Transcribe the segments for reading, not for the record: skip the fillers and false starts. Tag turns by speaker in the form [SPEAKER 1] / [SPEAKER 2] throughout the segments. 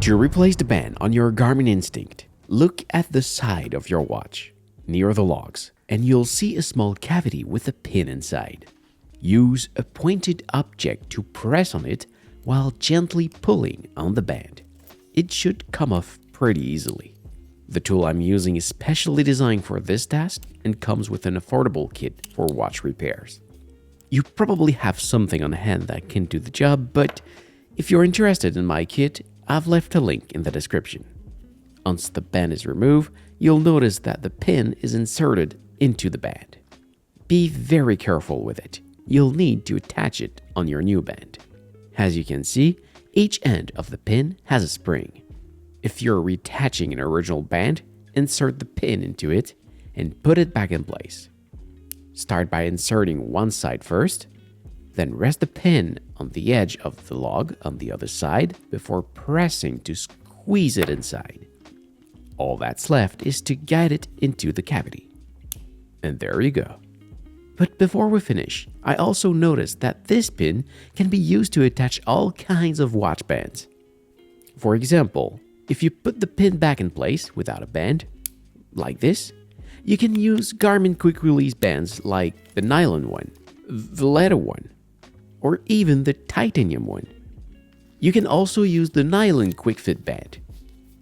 [SPEAKER 1] To replace the band on your Garmin Instinct, look at the side of your watch, near the logs, and you'll see a small cavity with a pin inside. Use a pointed object to press on it while gently pulling on the band. It should come off pretty easily. The tool I'm using is specially designed for this task and comes with an affordable kit for watch repairs. You probably have something on hand that can do the job, but if you're interested in my kit, I've left a link in the description. Once the band is removed, you'll notice that the pin is inserted into the band. Be very careful with it. You'll need to attach it on your new band. As you can see, each end of the pin has a spring. If you're retaching an original band, insert the pin into it and put it back in place. Start by inserting one side first, then rest the pin on the edge of the log on the other side before pressing to squeeze it inside. All that's left is to guide it into the cavity. And there you go. But before we finish, I also noticed that this pin can be used to attach all kinds of watch bands. For example, if you put the pin back in place without a band, like this, you can use Garmin quick release bands like the nylon one, the leather one, or even the titanium one. You can also use the nylon quick fit band.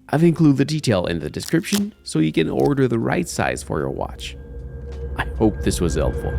[SPEAKER 1] I've included the detail in the description so you can order the right size for your watch. I hope this was helpful.